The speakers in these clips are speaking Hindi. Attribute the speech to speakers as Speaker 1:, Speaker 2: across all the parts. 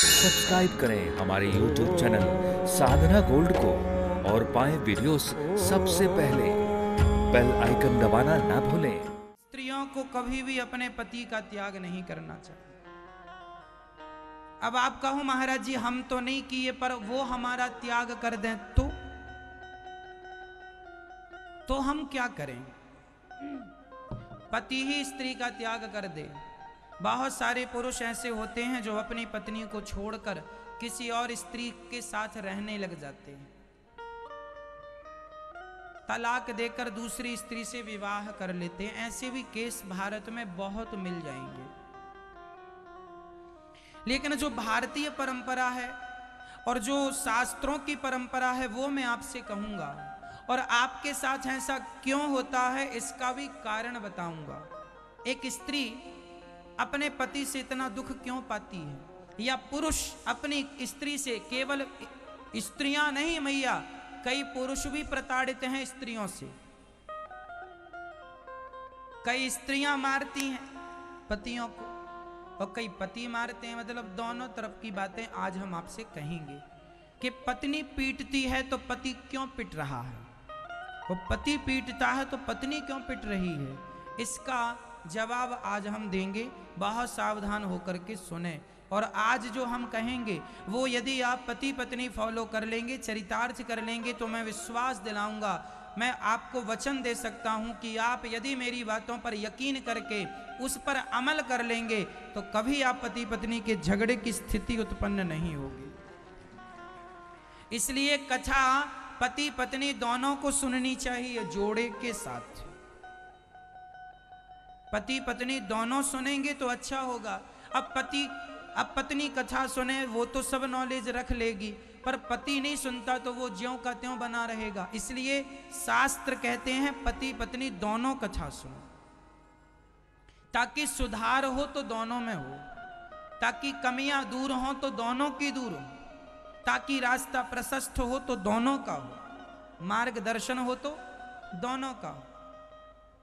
Speaker 1: सब्सक्राइब करें हमारे YouTube चैनल साधना गोल्ड को और पाएं वीडियोस सबसे पहले। बेल आइकन दबाना ना भूलें।
Speaker 2: स्त्रियों को कभी भी अपने पति का त्याग नहीं करना चाहिए। अब आप कहो महाराज जी हम तो नहीं किए, पर वो हमारा त्याग कर दें तो हम क्या करें? पति ही स्त्री का त्याग कर दे। बहुत सारे पुरुष ऐसे होते हैं जो अपनी पत्नी को छोड़कर किसी और स्त्री के साथ रहने लग जाते हैं, तलाक देकर दूसरी स्त्री से विवाह कर लेते हैं। ऐसे भी केस भारत में बहुत मिल जाएंगे। लेकिन जो भारतीय परंपरा है और जो शास्त्रों की परंपरा है वो मैं आपसे कहूंगा, और आपके साथ ऐसा क्यों होता है इसका भी कारण बताऊंगा। एक स्त्री अपने पति से इतना दुख क्यों पाती है, या पुरुष अपनी स्त्री से, केवल स्त्रियां नहीं मैया, कई पुरुष भी प्रताड़ित हैं स्त्रियों से। कई स्त्रियां मारती हैं पतियों को और कई पति मारते हैं। मतलब दोनों तरफ की बातें आज हम आपसे कहेंगे कि पत्नी पीटती है तो पति क्यों पिट रहा है, वो पति पीटता है तो पत्नी क्यों पिट रही है। इसका जवाब आज हम देंगे। बहुत सावधान होकर के सुने। और आज जो हम कहेंगे वो यदि आप पति पत्नी फॉलो कर लेंगे, चरितार्थ कर लेंगे, तो मैं विश्वास दिलाऊंगा, मैं आपको वचन दे सकता हूं कि आप यदि मेरी बातों पर यकीन करके उस पर अमल कर लेंगे तो कभी आप पति पत्नी के झगड़े की स्थिति उत्पन्न नहीं होगी। इसलिए कथा पति पत्नी दोनों को सुननी चाहिए जोड़े के साथ। पति पत्नी दोनों सुनेंगे तो अच्छा होगा। अब पत्नी कथा सुने वो तो सब नॉलेज रख लेगी, पर पति नहीं सुनता तो वो ज्यों का त्यों बना रहेगा। इसलिए शास्त्र कहते हैं पति पत्नी दोनों कथा सुनो, ताकि सुधार हो तो दोनों में हो, ताकि कमियां दूर हो तो दोनों की दूर हो, ताकि रास्ता प्रशस्त हो तो दोनों का हो, मार्गदर्शन हो तो दोनों का हो।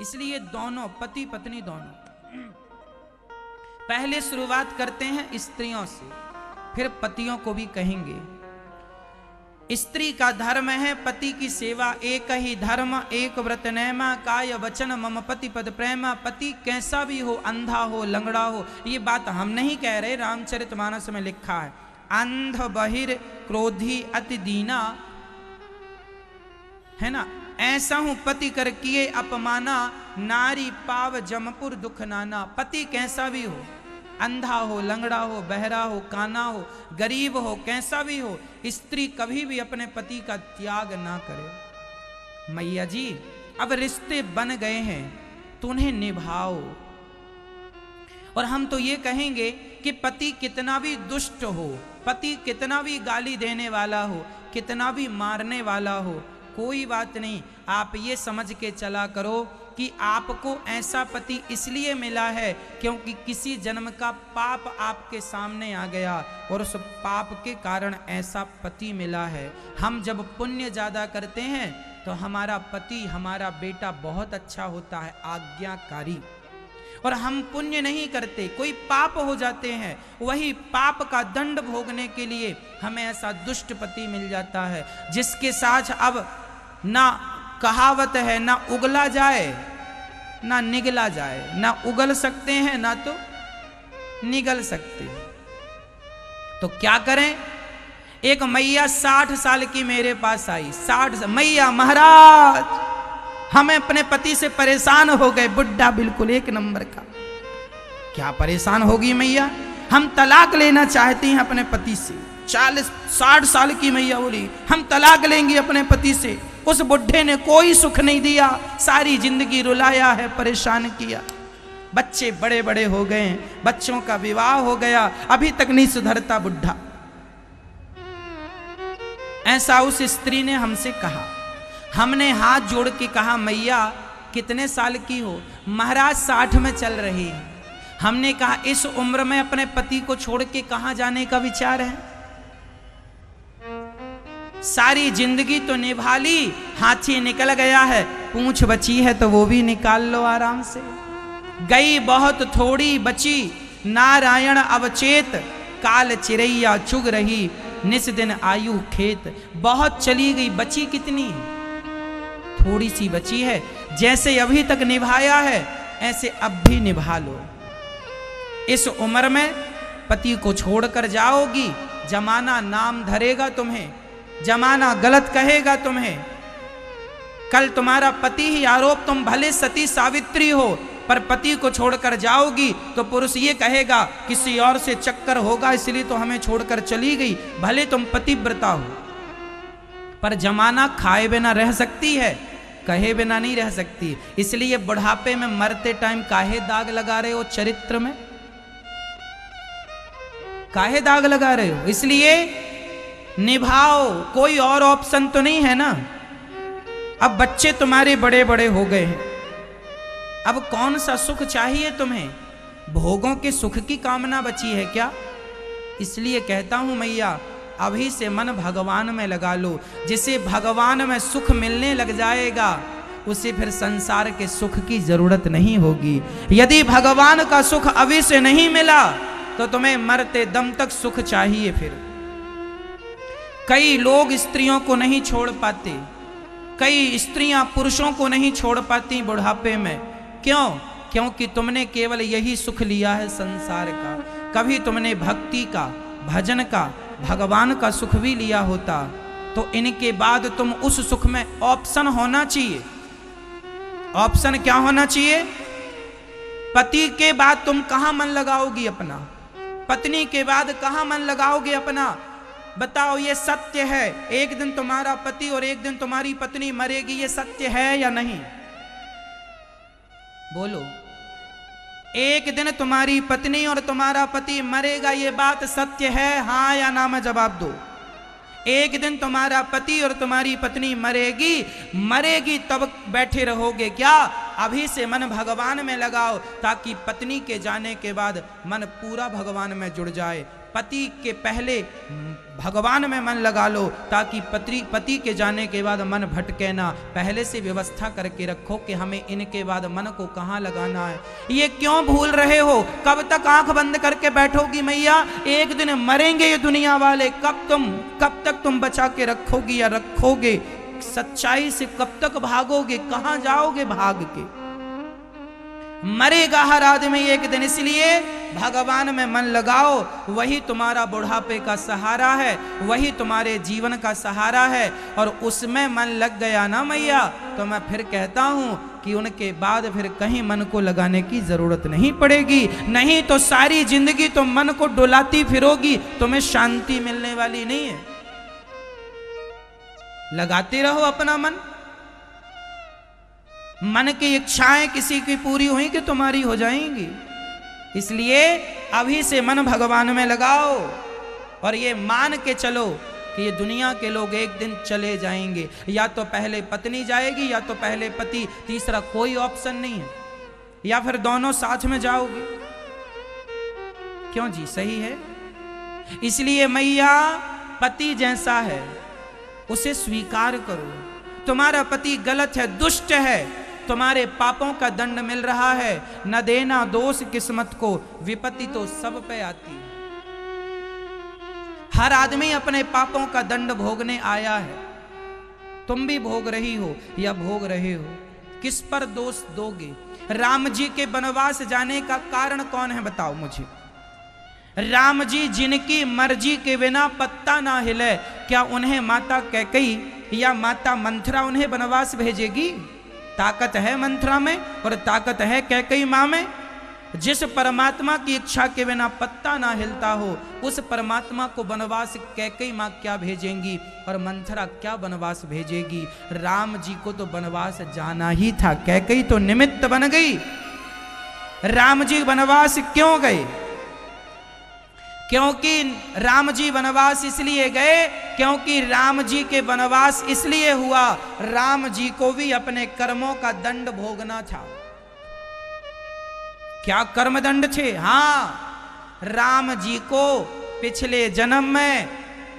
Speaker 2: इसलिए दोनों, पति पत्नी दोनों। पहले शुरुआत करते हैं स्त्रियों से, फिर पतियों को भी कहेंगे। स्त्री का धर्म है पति की सेवा, एक ही धर्म एक व्रत नेमा, काय वचन मम पति पद प्रेमा। पति कैसा भी हो, अंधा हो, लंगड़ा हो, ये बात हम नहीं कह रहे, रामचरितमानस में लिखा है। अंध बहिर क्रोधी अति दीना, है ना, ऐसा हूं पति कर किए अपमाना, नारी पाव जमपुर दुख नाना। पति कैसा भी हो, अंधा हो, लंगड़ा हो, बहरा हो, काना हो, गरीब हो, कैसा भी हो, स्त्री कभी भी अपने पति का त्याग ना करे। मैया जी अब रिश्ते बन गए हैं तो उन्हें निभाओ। और हम तो ये कहेंगे कि पति कितना भी दुष्ट हो, पति कितना भी गाली देने वाला हो, कितना भी मारने वाला हो, कोई बात नहीं, आप ये समझ के चला करो कि आपको ऐसा पति इसलिए मिला है क्योंकि किसी जन्म का पाप आपके सामने आ गया और उस पाप के कारण ऐसा पति मिला है। हम जब पुण्य ज्यादा करते हैं तो हमारा पति, हमारा बेटा बहुत अच्छा होता है, आज्ञाकारी। और हम पुण्य नहीं करते, कोई पाप हो जाते हैं, वही पाप का दंड भोगने के लिए हमें ऐसा दुष्ट पति मिल जाता है जिसके साथ अब ना कहावत है, ना उगला जाए ना निगला जाए, ना उगल सकते हैं ना तो निगल सकते हैं। तो क्या करें? एक मैया 60 साल की मेरे पास आई। 60 मैया, महाराज हमें अपने पति से परेशान हो गए, बुढ़ा बिल्कुल एक नंबर का। क्या परेशान होगी मैया? हम तलाक लेना चाहती हैं अपने पति से। 60 साल की मैया बोली हम तलाक लेंगे अपने पति से। उस बुढ़े ने कोई सुख नहीं दिया, सारी जिंदगी रुलाया है, परेशान किया। बच्चे बड़े बड़े हो गए, बच्चों का विवाह हो गया, अभी तक नहीं सुधरता बुढ़ा। ऐसा उस स्त्री ने हमसे कहा। हमने हाथ जोड़ के कहा मैया कितने साल की हो? महाराज 60 में चल रही है। हमने कहा इस उम्र में अपने पति को छोड़ के कहां जाने का विचार है? सारी जिंदगी तो निभा ली, हाथी निकल गया है, पूंछ बची है तो वो भी निकाल लो आराम से। गई बहुत थोड़ी बची, नारायण अवचेत, काल चिरैया चुग रही, निस दिन आयु खेत। बहुत चली गई, बची कितनी? थोड़ी सी बची है। जैसे अभी तक निभाया है ऐसे अब भी निभा लो। इस उम्र में पति को छोड़कर जाओगी, जमाना नाम धरेगा तुम्हें, जमाना गलत कहेगा तुम्हें। कल तुम्हारा पति ही आरोप, तुम भले सती सावित्री हो पर पति को छोड़कर जाओगी तो पुरुष ये कहेगा किसी और से चक्कर होगा इसलिए तो हमें छोड़कर चली गई। भले तुम पतिव्रता हो पर जमाना खाए बिना रह सकती है, कहे बिना नहीं रह सकती। इसलिए बुढ़ापे में मरते टाइम काहे दाग लगा रहे हो चरित्र में? काहे दाग लगा रहे हो? इसलिए निभाओ, कोई और ऑप्शन तो नहीं है ना। अब बच्चे तुम्हारे बड़े बड़े हो गए हैं, अब कौन सा सुख चाहिए तुम्हें? भोगों के सुख की कामना बची है क्या? इसलिए कहता हूं मैया, अभी से मन भगवान में लगा लो। जिसे भगवान में सुख मिलने लग जाएगा उसे फिर संसार के सुख की जरूरत नहीं होगी। यदि भगवान का सुख अभी से नहीं मिला तो तुम्हें मरते दम तक सुख चाहिए। फिर कई लोग स्त्रियों को नहीं छोड़ पाते, कई स्त्रियां पुरुषों को नहीं छोड़ पाती बुढ़ापे में। क्यों? क्योंकि तुमने केवल यही सुख लिया है संसार का। कभी तुमने भक्ति का, भजन का, भगवान का सुख भी लिया होता तो इनके बाद तुम उस सुख में ऑप्शन होना चाहिए। ऑप्शन क्या होना चाहिए? पति के बाद तुम कहां मन लगाओगी अपना? पत्नी के बाद कहां मन लगाओगे अपना? बताओ, ये सत्य है एक दिन तुम्हारा पति और एक दिन तुम्हारी पत्नी मरेगी, ये सत्य है या नहीं? बोलो। एक दिन तुम्हारी पत्नी और तुम्हारा पति मरेगा, ये बात सत्य है? हाँ या ना में जवाब दो। एक दिन तुम्हारा पति और तुम्हारी पत्नी मरेगी तब बैठे रहोगे क्या? अभी से मन भगवान में लगाओ ताकि पत्नी के जाने के बाद मन पूरा भगवान में जुड़ जाए। पति के पहले भगवान में मन लगा लो ताकि पति के जाने के बाद मन भटके ना। पहले से व्यवस्था करके रखो कि हमें इनके बाद मन को कहाँ लगाना है। ये क्यों भूल रहे हो? कब तक आंख बंद करके बैठोगी मैया? एक दिन मरेंगे ये दुनिया वाले। कब तक तुम बचा के रखोगी या रखोगे? सच्चाई से कब तक भागोगे? कहाँ जाओगे भाग के? मरेगा हर आदमी एक दिन, इसलिए भगवान में मन लगाओ। वही तुम्हारा बुढ़ापे का सहारा है, वही तुम्हारे जीवन का सहारा है। और उसमें मन लग गया ना मैया तो मैं फिर कहता हूं कि उनके बाद फिर कहीं मन को लगाने की जरूरत नहीं पड़ेगी। नहीं तो सारी जिंदगी तुम मन को डुलाती फिरोगी, तुम्हें शांति मिलने वाली नहीं है। लगाते रहो अपना मन। मन की इच्छाएं किसी की पूरी हुई कि तुम्हारी हो जाएंगी। इसलिए अभी से मन भगवान में लगाओ और ये मान के चलो कि ये दुनिया के लोग एक दिन चले जाएंगे। या तो पहले पत्नी जाएगी या तो पहले पति, तीसरा कोई ऑप्शन नहीं है। या फिर दोनों साथ में जाओगे। क्यों जी? सही है। इसलिए मैया, पति जैसा है उसे स्वीकार करो। तुम्हारा पति गलत है, दुष्ट है, तुम्हारे पापों का दंड मिल रहा है। न देना दोष किस्मत को, विपत्ति तो सब पे आती है। हर आदमी अपने पापों का दंड भोगने आया है। तुम भी भोग रही हो या भोग रहे हो। किस पर दोष दोगे? राम जी के वनवास जाने का कारण कौन है बताओ मुझे। राम जी जिनकी मर्जी के बिना पत्ता ना हिले, क्या उन्हें माता कैकेयी या माता मंथरा उन्हें वनवास भेजेगी? ताकत है मंथरा में और ताकत है कैकेयी मां में। जिस परमात्मा की इच्छा के बिना पत्ता ना हिलता हो उस परमात्मा को वनवास कैकेयी मां क्या भेजेंगी और मंथरा क्या वनवास भेजेगी? राम जी को तो वनवास जाना ही था, कैकेयी तो निमित्त बन गई। राम जी वनवास क्यों गए? क्योंकि राम जी वनवास इसलिए गए क्योंकि राम जी के वनवास इसलिए हुआ, राम जी को भी अपने कर्मों का दंड भोगना था। क्या कर्म दंड थे? हाँ, राम जी को पिछले जन्म में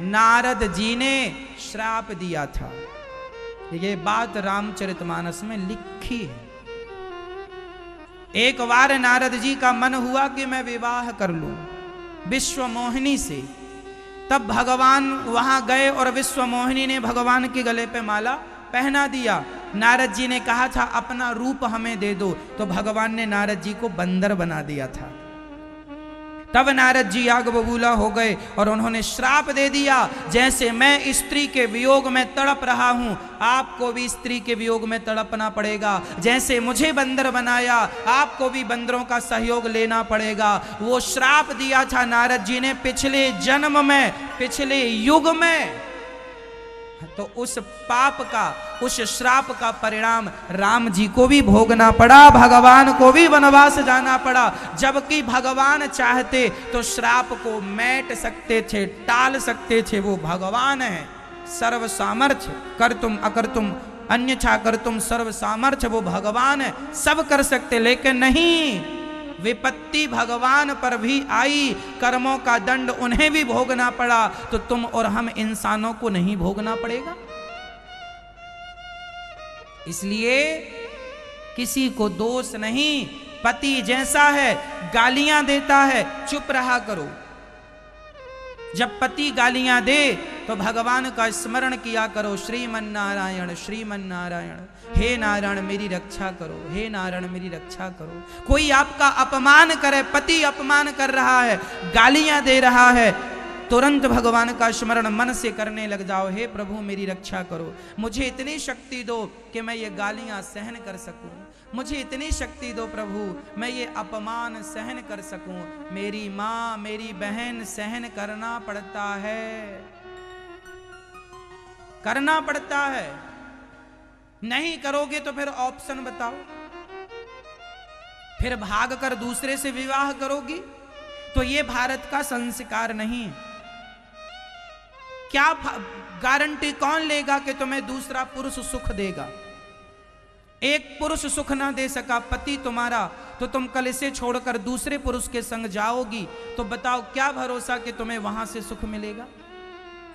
Speaker 2: नारद जी ने श्राप दिया था। ये बात रामचरितमानस में लिखी है। एक बार नारद जी का मन हुआ कि मैं विवाह कर लूं। विश्व मोहिनी से। तब भगवान वहां गए और विश्व मोहिनी ने भगवान के गले पे माला पहना दिया। नारद जी ने कहा था अपना रूप हमें दे दो, तो भगवान ने नारद जी को बंदर बना दिया था। तब नारद जी आग बबूला हो गए और उन्होंने श्राप दे दिया, जैसे मैं स्त्री के वियोग में तड़प रहा हूं, आपको भी स्त्री के वियोग में तड़पना पड़ेगा। जैसे मुझे बंदर बनाया, आपको भी बंदरों का सहयोग लेना पड़ेगा। वो श्राप दिया था नारद जी ने पिछले जन्म में, पिछले युग में। तो उस पाप का, उस श्राप का परिणाम राम जी को भी भोगना पड़ा, भगवान को भी वनवास जाना पड़ा। जबकि भगवान चाहते तो श्राप को मैट सकते थे, टाल सकते थे। वो भगवान है, सर्व सामर्थ्य, कर तुम अकर तुम अन्यथा कर तुम सर्व सामर्थ्य। वो भगवान है, सब कर सकते, लेकिन नहीं, विपत्ति भगवान पर भी आई, कर्मों का दंड उन्हें भी भोगना पड़ा, तो तुम और हम इंसानों को नहीं भोगना पड़ेगा? इसलिए किसी को दोष नहीं। पति जैसा है, गालियां देता है, चुप रहा करो। जब पति गालियां दे तो भगवान का स्मरण किया करो, श्रीमन नारायण श्रीमन नारायण, हे नारायण मेरी रक्षा करो, हे नारायण मेरी रक्षा करो। कोई आपका अपमान करे, पति अपमान कर रहा है, गालियां दे रहा है, तुरंत भगवान का स्मरण मन से करने लग जाओ, हे प्रभु मेरी रक्षा करो, मुझे इतनी शक्ति दो कि मैं ये गालियां सहन कर सकूं, मुझे इतनी शक्ति दो प्रभु मैं ये अपमान सहन कर सकूं। मेरी माँ मेरी बहन सहन करना पड़ता है, करना पड़ता है। नहीं करोगे तो फिर ऑप्शन बताओ, फिर भाग कर दूसरे से विवाह करोगी? तो ये भारत का संस्कार नहीं। क्या गारंटी कौन लेगा कि तुम्हें दूसरा पुरुष सुख देगा? एक पुरुष सुख ना दे सका पति तुम्हारा, तो तुम कल इसे छोड़कर दूसरे पुरुष के संग जाओगी, तो बताओ क्या भरोसा कि तुम्हें वहां से सुख मिलेगा?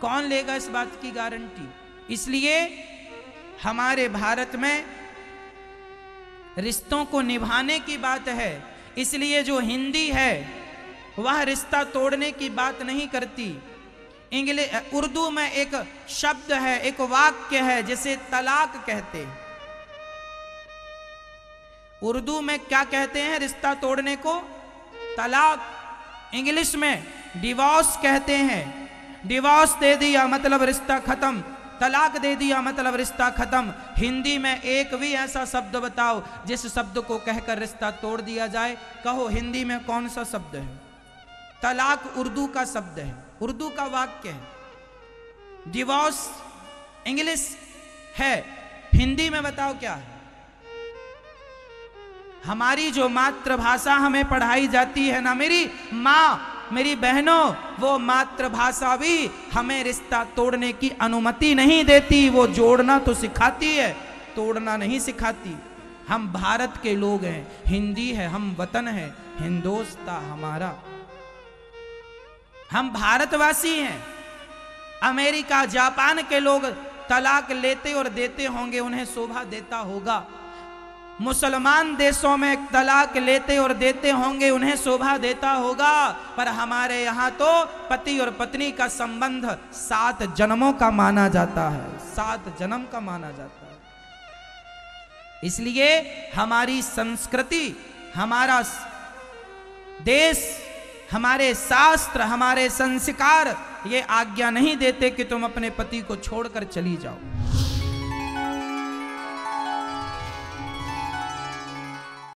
Speaker 2: कौन लेगा इस बात की गारंटी? इसलिए हमारे भारत में रिश्तों को निभाने की बात है, इसलिए जो हिंदी है वह रिश्ता तोड़ने की बात नहीं करती। उर्दू में एक शब्द है, एक वाक्य है जिसे तलाक कहते हैं। उर्दू में क्या कहते हैं रिश्ता तोड़ने को? तलाक। इंग्लिश में डिवोर्स कहते हैं। डिवोर्स दे दिया मतलब रिश्ता खत्म, तलाक दे दिया मतलब रिश्ता खत्म। हिंदी में एक भी ऐसा शब्द बताओ जिस शब्द को कहकर रिश्ता तोड़ दिया जाए। कहो हिंदी में कौन सा शब्द है? तलाक उर्दू का शब्द है, उर्दू का वाक्य है। डिवोर्स इंग्लिश है, हिंदी में बताओ क्या है? हमारी जो मातृभाषा हमें पढ़ाई जाती है ना, मेरी माँ मेरी बहनों, वो मातृभाषा भी हमें रिश्ता तोड़ने की अनुमति नहीं देती। वो जोड़ना तो सिखाती है, तोड़ना नहीं सिखाती। हम भारत के लोग हैं, हिंदी है, हम वतन है, हिंदोस्तां हमारा, हम भारतवासी हैं। अमेरिका जापान के लोग तलाक लेते और देते होंगे, उन्हें शोभा देता होगा। मुसलमान देशों में तलाक लेते और देते होंगे, उन्हें शोभा देता होगा। पर हमारे यहाँ तो पति और पत्नी का संबंध 7 जन्मों का माना जाता है, 7 जन्म का माना जाता है। इसलिए हमारी संस्कृति, हमारा देश, हमारे शास्त्र, हमारे संस्कार ये आज्ञा नहीं देते कि तुम अपने पति को छोड़कर चली जाओ।